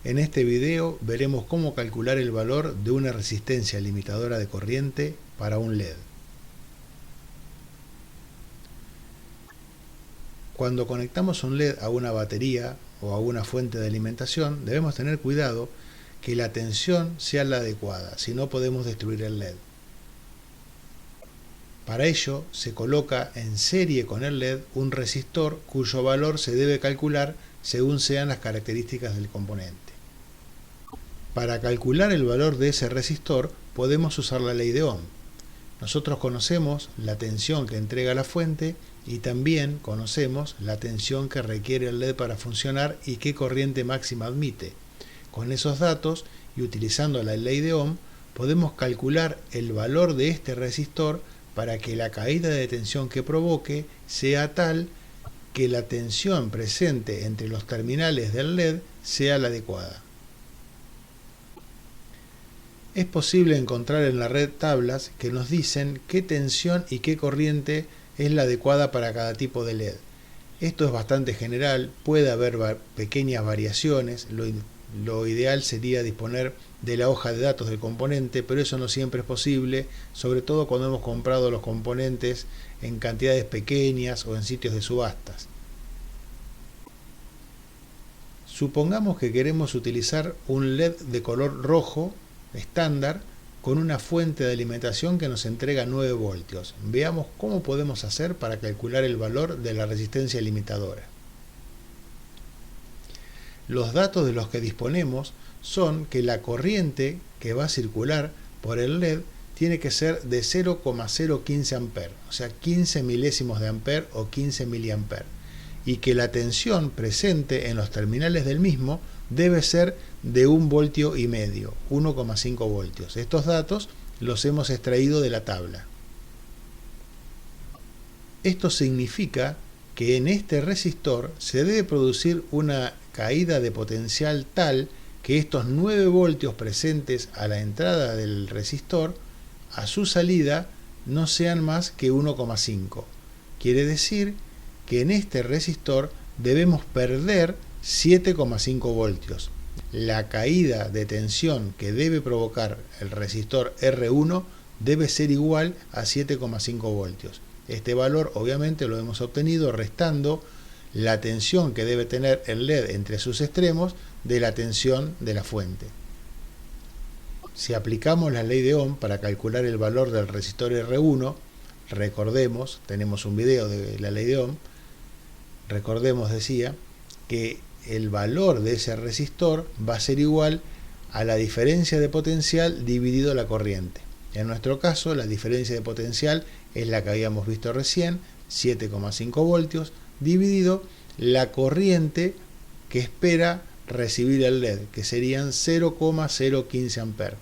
En este video veremos cómo calcular el valor de una resistencia limitadora de corriente para un LED. Cuando conectamos un LED a una batería o a una fuente de alimentación, debemos tener cuidado que la tensión sea la adecuada, si no podemos destruir el LED. Para ello, se coloca en serie con el LED un resistor cuyo valor se debe calcular según sean las características del componente. Para calcular el valor de ese resistor, podemos usar la ley de Ohm. Nosotros conocemos la tensión que entrega la fuente y también conocemos la tensión que requiere el LED para funcionar y qué corriente máxima admite. Con esos datos y utilizando la ley de Ohm, podemos calcular el valor de este resistor para que la caída de tensión que provoque sea tal que la tensión presente entre los terminales del LED sea la adecuada. Es posible encontrar en la red tablas que nos dicen qué tensión y qué corriente es la adecuada para cada tipo de LED. Esto es bastante general, puede haber pequeñas variaciones, lo ideal sería disponer de la hoja de datos del componente, pero eso no siempre es posible, sobre todo cuando hemos comprado los componentes en cantidades pequeñas o en sitios de subastas. Supongamos que queremos utilizar un LED de color rojo estándar con una fuente de alimentación que nos entrega 9 voltios. Veamos cómo podemos hacer para calcular el valor de la resistencia limitadora. Los datos de los que disponemos son que la corriente que va a circular por el LED tiene que ser de 0,015 amperes, o sea 15 milésimos de amper o 15 miliamperes, y que la tensión presente en los terminales del mismo debe ser de 1,5 voltios, 1,5 voltios. Estos datos los hemos extraído de la tabla. Esto significa que en este resistor se debe producir una caída de potencial tal que estos 9 voltios presentes a la entrada del resistor, a su salida, no sean más que 1,5. Quiere decir que en este resistor debemos perder 7,5 voltios. La caída de tensión que debe provocar el resistor R1 debe ser igual a 7,5 voltios. Este valor obviamente lo hemos obtenido restando la tensión que debe tener el LED entre sus extremos de la tensión de la fuente. Si aplicamos la ley de Ohm para calcular el valor del resistor R1, recordemos, tenemos un video de la ley de Ohm, recordemos, decía, que el valor de ese resistor va a ser igual a la diferencia de potencial dividido la corriente. En nuestro caso, la diferencia de potencial es la que habíamos visto recién, 7,5 voltios, dividido la corriente que espera recibir el LED, que serían 0,015 amperes.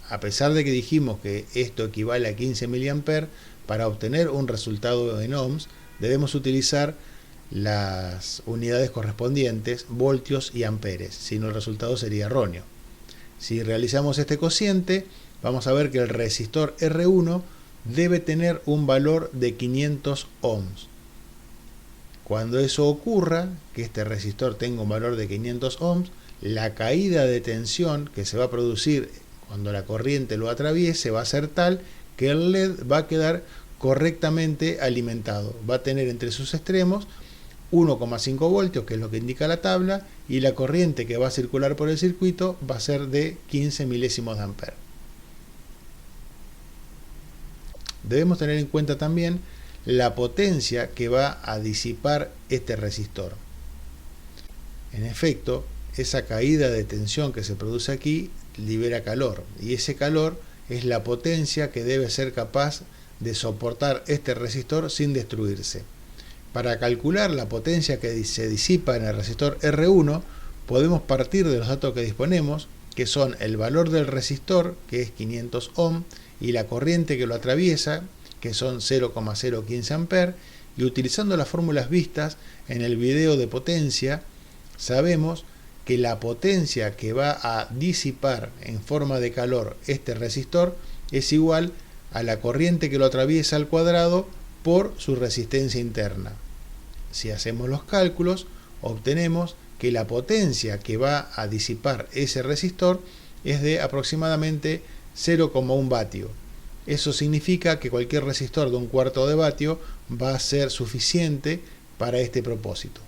A pesar de que dijimos que esto equivale a 15 miliamperes, para obtener un resultado en ohms debemos utilizar las unidades correspondientes, voltios y amperes, si no el resultado sería erróneo. Si realizamos este cociente, vamos a ver que el resistor R1 debe tener un valor de 500 ohms. Cuando eso ocurra, que este resistor tenga un valor de 500 ohms, la caída de tensión que se va a producir cuando la corriente lo atraviese va a ser tal que el LED va a quedar correctamente alimentado. Va a tener entre sus extremos 1,5 voltios, que es lo que indica la tabla, y la corriente que va a circular por el circuito va a ser de 15 milésimos de amper. Debemos tener en cuenta también la potencia que va a disipar este resistor. En efecto, esa caída de tensión que se produce aquí libera calor, y ese calor es la potencia que debe ser capaz de soportar este resistor sin destruirse. Para calcular la potencia que se disipa en el resistor R1, podemos partir de los datos que disponemos, que son el valor del resistor, que es 500 ohm, y la corriente que lo atraviesa, que son 0,015 amperes, y utilizando las fórmulas vistas en el video de potencia, sabemos que la potencia que va a disipar en forma de calor este resistor es igual a la corriente que lo atraviesa al cuadrado por su resistencia interna. Si hacemos los cálculos, obtenemos que la potencia que va a disipar ese resistor es de aproximadamente 0,1 vatio. Eso significa que cualquier resistor de 1/4 de vatio va a ser suficiente para este propósito.